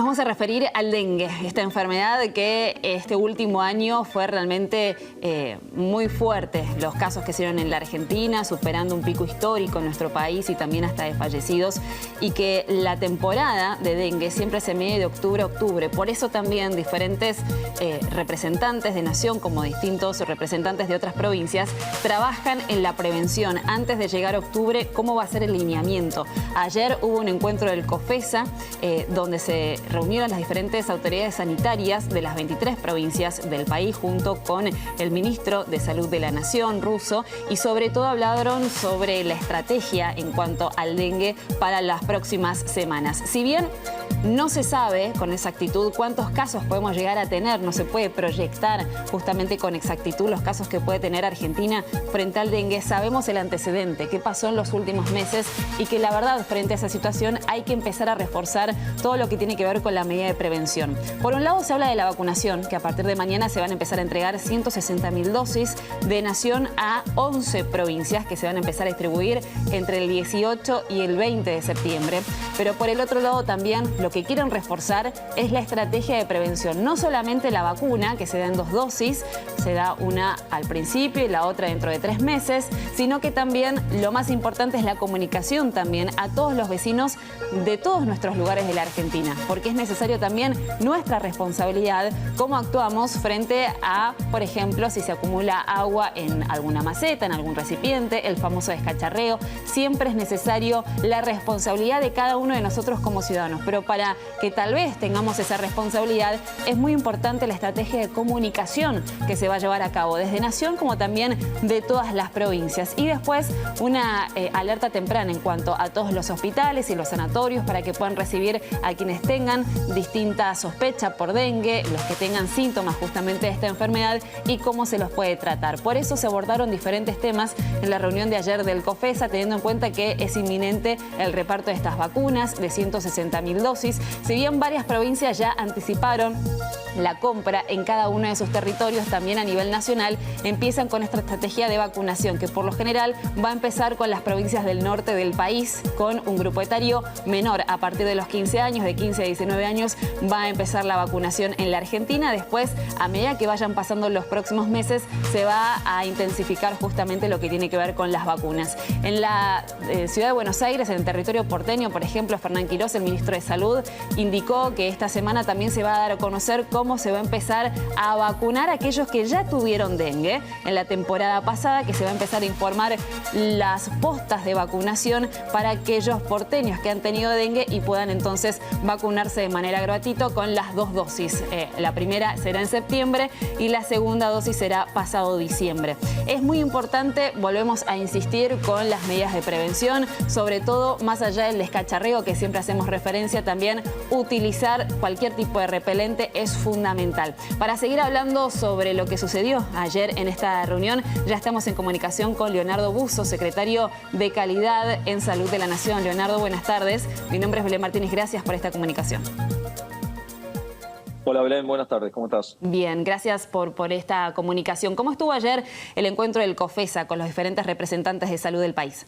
vamos a referir al dengue, esta enfermedad que este último año fue realmente muy fuerte. Los casos que se dieron en la Argentina, superando un pico histórico en nuestro país y también hasta de fallecidos. Y que la temporada de dengue siempre se mide de octubre a octubre. Por eso también diferentes representantes de nación, como distintos representantes de otras provincias, trabajan en la prevención. Antes de llegar a octubre, ¿cómo va a ser el lineamiento? Ayer hubo un encuentro del COFESA, donde se reunieron las diferentes autoridades sanitarias de las 23 provincias del país, junto con el ministro de Salud de la Nación, ruso, y sobre todo hablaron sobre la estrategia en cuanto al dengue para las próximas semanas. Si bien no se sabe con exactitud cuántos casos podemos llegar a tener, no se puede proyectar justamente con exactitud los casos que puede tener Argentina frente al dengue, sabemos el antecedente, qué pasó en los últimos meses y que la verdad frente a esa situación hay que empezar a reforzar todo lo que tiene que ver con la medida de prevención. Por un lado se habla de la vacunación, que a partir de mañana se van a empezar a entregar 160.000 dosis de nación a 11 provincias que se van a empezar a distribuir entre el 18 y el 20 de septiembre. Pero por el otro lado también lo que quieren reforzar es la estrategia de prevención. No solamente la vacuna, que se da en 2 dosis, se da una al principio y la otra dentro de 3 meses, sino que también lo más importante es la comunicación también a todos los vecinos de todos nuestros lugares de la Argentina, porque es necesario también nuestra responsabilidad, cómo actuamos frente a, por ejemplo, si se acumula agua en alguna maceta, en algún recipiente, el famoso descacharreo. Siempre es necesario la responsabilidad de cada uno de nosotros como ciudadanos, pero para que tal vez tengamos esa responsabilidad es muy importante la estrategia de comunicación que se va a llevar a cabo desde Nación como también de todas las provincias. Y después una alerta temprana en cuanto a todos los hospitales y los sanatorios para que puedan recibir a quienes tengan distinta sospecha por dengue, los que tengan síntomas justamente de esta enfermedad y cómo se los puede tratar. Por eso se abordaron diferentes temas en la reunión de ayer del COFESA, teniendo en cuenta que es inminente el reparto de estas vacunas de 160.000 dosis. Si bien varias provincias ya anticiparon la compra en cada uno de sus territorios, también a nivel nacional empiezan con esta estrategia de vacunación que por lo general va a empezar con las provincias del norte del país, con un grupo etario menor a partir de los 15 años, de 15 a 19 años va a empezar la vacunación en la Argentina. Después, a medida que vayan pasando los próximos meses, se va a intensificar justamente lo que tiene que ver con las vacunas. En la ciudad de Buenos Aires, en el territorio porteño, por ejemplo, Fernán Quirós, el ministro de Salud, indicó que esta semana también se va a dar a conocer cómo se va a empezar a vacunar a aquellos que ya tuvieron dengue en la temporada pasada, que se va a empezar a informar las postas de vacunación para aquellos porteños que han tenido dengue y puedan entonces vacunarse de manera gratuita con las 2 dosis. La primera será en septiembre y la segunda dosis será pasado diciembre. Es muy importante, volvemos a insistir con las medidas de prevención, sobre todo más allá del descacharreo que siempre hacemos referencia, también utilizar cualquier tipo de repelente es fundamental. Para seguir hablando sobre lo que sucedió ayer en esta reunión, ya estamos en comunicación con Leonardo Buzo, secretario de Calidad en Salud de la Nación. Leonardo, buenas tardes. Mi nombre es Belén Martínez, gracias por esta comunicación. Hola Belén, buenas tardes, ¿cómo estás? Bien, gracias por esta comunicación. ¿Cómo estuvo ayer el encuentro del COFESA con los diferentes representantes de salud del país?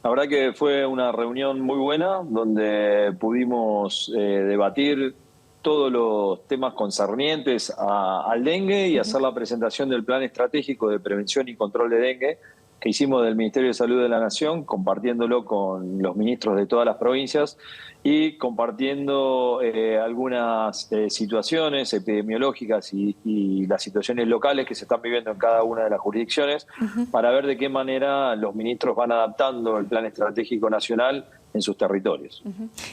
La verdad que fue una reunión muy buena donde pudimos debatir todos los temas concernientes al dengue y hacer la presentación del plan estratégico de prevención y control de dengue que hicimos del Ministerio de Salud de la Nación, compartiéndolo con los ministros de todas las provincias y compartiendo algunas situaciones epidemiológicas y las situaciones locales que se están viviendo en cada una de las jurisdicciones para ver de qué manera los ministros van adaptando el plan estratégico nacional en sus territorios.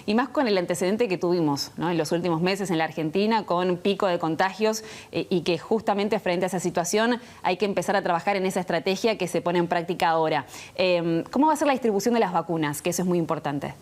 Y más con el antecedente que tuvimos, ¿no?, en los últimos meses en la Argentina, con pico de contagios y que justamente frente a esa situación hay que empezar a trabajar en esa estrategia que se pone en práctica ahora. ¿Cómo va a ser la distribución de las vacunas? Que eso es muy importante.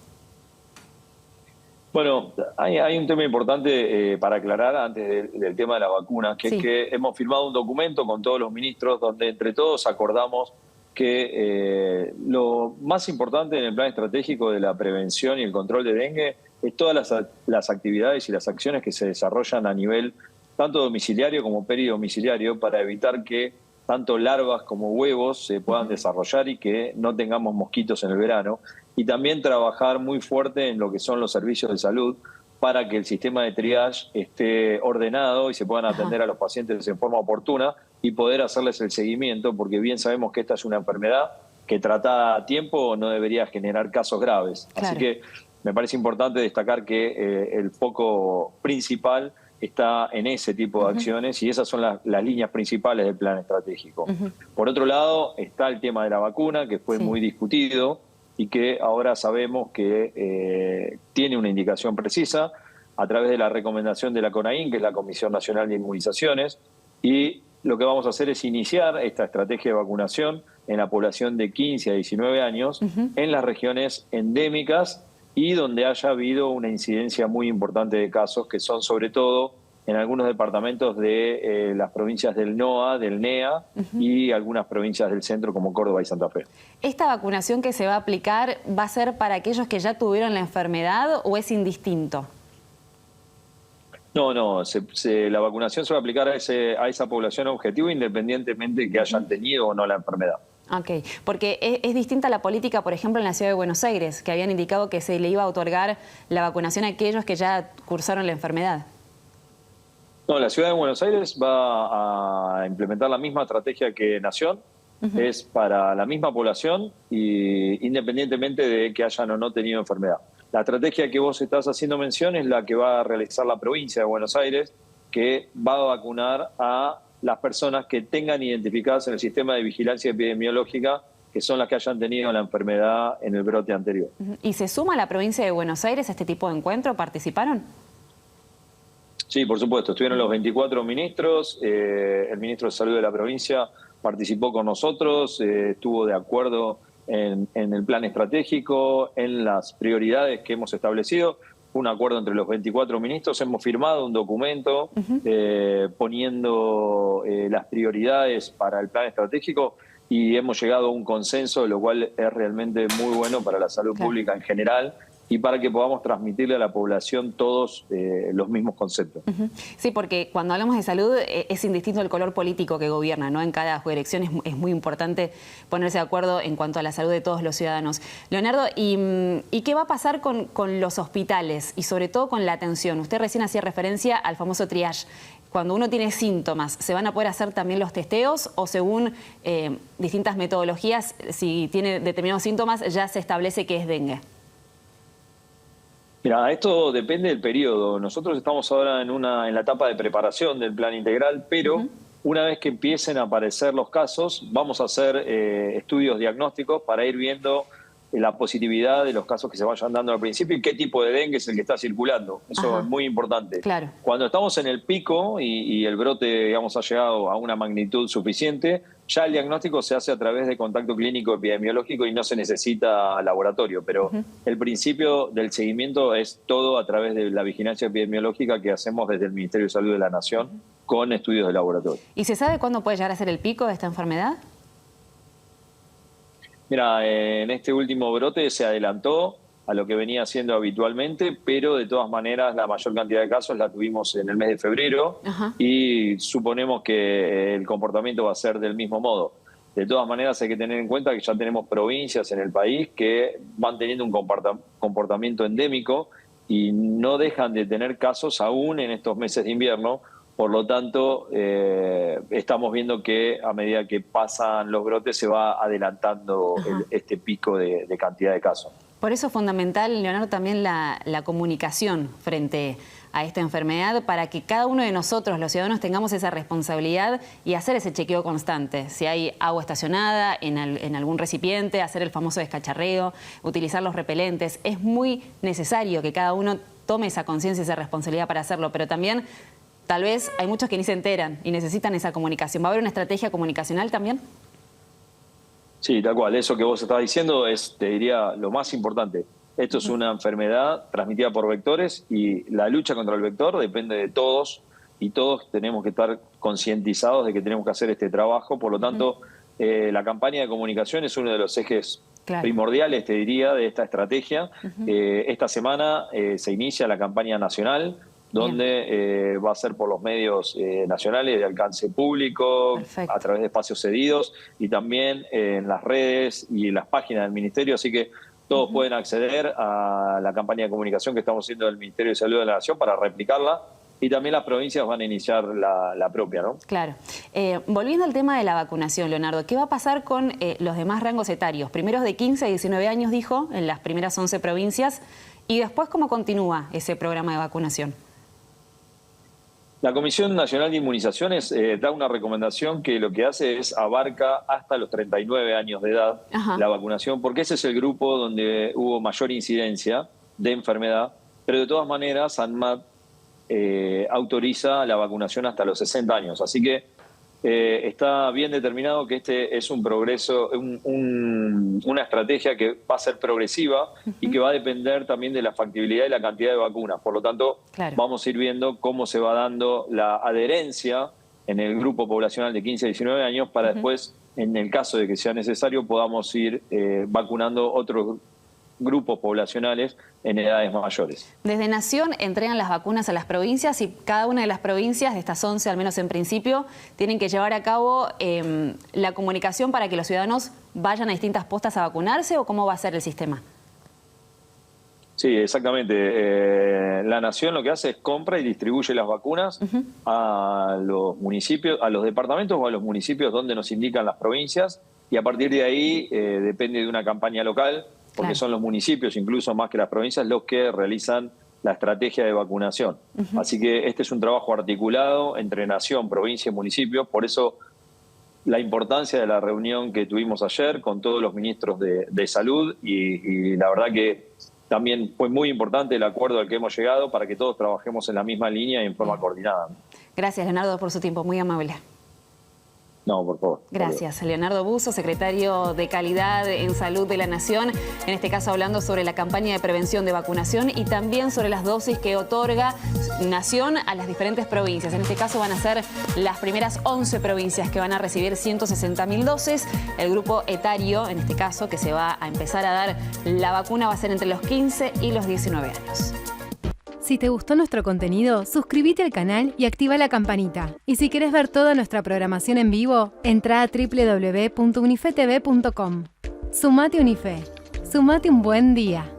Bueno, hay un tema importante para aclarar antes del tema de la vacuna, que es que hemos firmado un documento con todos los ministros donde entre todos acordamos que lo más importante en el plan estratégico de la prevención y el control de dengue es todas las actividades y las acciones que se desarrollan a nivel tanto domiciliario como peridomiciliario para evitar que tanto larvas como huevos se puedan desarrollar y que no tengamos mosquitos en el verano. Y también trabajar muy fuerte en lo que son los servicios de salud para que el sistema de triage esté ordenado y se puedan atender a los pacientes en forma oportuna y poder hacerles el seguimiento, porque bien sabemos que esta es una enfermedad que tratada a tiempo no debería generar casos graves. Claro. Así que me parece importante destacar que el foco principal está en ese tipo de acciones y esas son las líneas principales del plan estratégico. Por otro lado, está el tema de la vacuna, que fue muy discutido y que ahora sabemos que tiene una indicación precisa a través de la recomendación de la CONAIN, que es la Comisión Nacional de Inmunizaciones, y lo que vamos a hacer es iniciar esta estrategia de vacunación en la población de 15 a 19 años en las regiones endémicas y donde haya habido una incidencia muy importante de casos, que son sobre todo en algunos departamentos de las provincias del NOA, del NEA y algunas provincias del centro como Córdoba y Santa Fe. ¿Esta vacunación que se va a aplicar va a ser para aquellos que ya tuvieron la enfermedad o es indistinto? No, la vacunación se va a aplicar a esa población objetivo independientemente de que hayan tenido o no la enfermedad. Ok, porque es distinta la política, por ejemplo, en la ciudad de Buenos Aires, que habían indicado que se le iba a otorgar la vacunación a aquellos que ya cursaron la enfermedad. No, la ciudad de Buenos Aires va a implementar la misma estrategia que Nación, es para la misma población y independientemente de que hayan o no tenido enfermedad. La estrategia que vos estás haciendo mención es la que va a realizar la provincia de Buenos Aires, que va a vacunar a las personas que tengan identificadas en el sistema de vigilancia epidemiológica, que son las que hayan tenido la enfermedad en el brote anterior. ¿Y se suma la provincia de Buenos Aires a este tipo de encuentro? ¿Participaron? Sí, por supuesto. Estuvieron los 24 ministros. El ministro de Salud de la provincia participó con nosotros, estuvo de acuerdo en el plan estratégico, en las prioridades que hemos establecido. Un acuerdo entre los 24 ministros, hemos firmado un documento poniendo las prioridades para el plan estratégico y hemos llegado a un consenso, lo cual es realmente muy bueno para la salud pública en general y para que podamos transmitirle a la población todos los mismos conceptos. Sí, porque cuando hablamos de salud es indistinto el color político que gobierna, ¿no? En cada jurisdicción es muy importante ponerse de acuerdo en cuanto a la salud de todos los ciudadanos. Leonardo, ¿y qué va a pasar con los hospitales y sobre todo con la atención? Usted recién hacía referencia al famoso triage. Cuando uno tiene síntomas, ¿se van a poder hacer también los testeos o según distintas metodologías, si tiene determinados síntomas, ya se establece que es dengue? Mira, esto depende del periodo. Nosotros estamos ahora en la etapa de preparación del plan integral, pero una vez que empiecen a aparecer los casos, vamos a hacer estudios diagnósticos para ir viendo la positividad de los casos que se vayan dando al principio y qué tipo de dengue es el que está circulando. Eso es muy importante. Claro. Cuando estamos en el pico y el brote, digamos, ha llegado a una magnitud suficiente, ya el diagnóstico se hace a través de contacto clínico epidemiológico y no se necesita laboratorio, pero el principio del seguimiento es todo a través de la vigilancia epidemiológica que hacemos desde el Ministerio de Salud de la Nación con estudios de laboratorio. ¿Y se sabe cuándo puede llegar a ser el pico de esta enfermedad? Mira, en este último brote se adelantó a lo que venía haciendo habitualmente, pero de todas maneras la mayor cantidad de casos la tuvimos en el mes de febrero y suponemos que el comportamiento va a ser del mismo modo. De todas maneras hay que tener en cuenta que ya tenemos provincias en el país que van teniendo un comportamiento endémico y no dejan de tener casos aún en estos meses de invierno. Por lo tanto, estamos viendo que a medida que pasan los brotes se va adelantando este pico de cantidad de casos. Por eso es fundamental, Leonardo, también la comunicación frente a esta enfermedad para que cada uno de nosotros, los ciudadanos, tengamos esa responsabilidad y hacer ese chequeo constante. Si hay agua estacionada en algún recipiente, hacer el famoso descacharreo, utilizar los repelentes. Es muy necesario que cada uno tome esa conciencia y esa responsabilidad para hacerlo, pero también tal vez hay muchos que ni se enteran y necesitan esa comunicación. ¿Va a haber una estrategia comunicacional también? Sí, tal cual. Eso que vos estás diciendo es, te diría, lo más importante. Esto es una enfermedad transmitida por vectores y la lucha contra el vector depende de todos y todos tenemos que estar concientizados de que tenemos que hacer este trabajo. Por lo tanto, la campaña de comunicación es uno de los ejes primordiales, te diría, de esta estrategia. Esta semana se inicia la campaña nacional donde va a ser por los medios nacionales de alcance público, Perfecto. a través de espacios cedidos y también en las redes y en las páginas del Ministerio. Así que todos pueden acceder a la campaña de comunicación que estamos haciendo del Ministerio de Salud de la Nación para replicarla. Y también las provincias van a iniciar la propia, ¿no? Claro. Volviendo al tema de la vacunación, Leonardo, ¿qué va a pasar con los demás rangos etarios? Primeros de 15 a 19 años, dijo, en las primeras 11 provincias. ¿Y después cómo continúa ese programa de vacunación? La Comisión Nacional de Inmunizaciones da una recomendación que lo que hace es abarca hasta los 39 años de edad la vacunación, porque ese es el grupo donde hubo mayor incidencia de enfermedad, pero de todas maneras ANMAT autoriza la vacunación hasta los 60 años. Así que está bien determinado que este es un progreso, una estrategia que va a ser progresiva y que va a depender también de la factibilidad y la cantidad de vacunas. Por lo tanto, vamos a ir viendo cómo se va dando la adherencia en el grupo poblacional de 15 a 19 años para después, en el caso de que sea necesario, podamos ir vacunando otros grupos poblacionales en edades mayores. Desde Nación entregan las vacunas a las provincias y cada una de las provincias, de estas 11 al menos en principio, tienen que llevar a cabo la comunicación para que los ciudadanos vayan a distintas postas a vacunarse, ¿o cómo va a ser el sistema? Sí, exactamente. La Nación lo que hace es compra y distribuye las vacunas a los municipios, a los departamentos o a los municipios donde nos indican las provincias, y a partir de ahí depende de una campaña local, porque son los municipios, incluso más que las provincias, los que realizan la estrategia de vacunación. Así que este es un trabajo articulado entre Nación, provincia y municipio. Por eso la importancia de la reunión que tuvimos ayer con todos los ministros de salud, y la verdad que también fue muy importante el acuerdo al que hemos llegado para que todos trabajemos en la misma línea y en forma coordinada. Gracias, Leonardo, por su tiempo. Muy amable. No, por favor. Gracias. Leonardo Buzo, secretario de Calidad en Salud de la Nación, en este caso hablando sobre la campaña de prevención de vacunación y también sobre las dosis que otorga Nación a las diferentes provincias. En este caso van a ser las primeras 11 provincias que van a recibir 160.000 dosis. El grupo etario, en este caso, que se va a empezar a dar la vacuna va a ser entre los 15 y los 19 años. Si te gustó nuestro contenido, suscríbete al canal y activa la campanita. Y si querés ver toda nuestra programación en vivo, entra a www.unifetv.com. Sumate Unife. Sumate un buen día.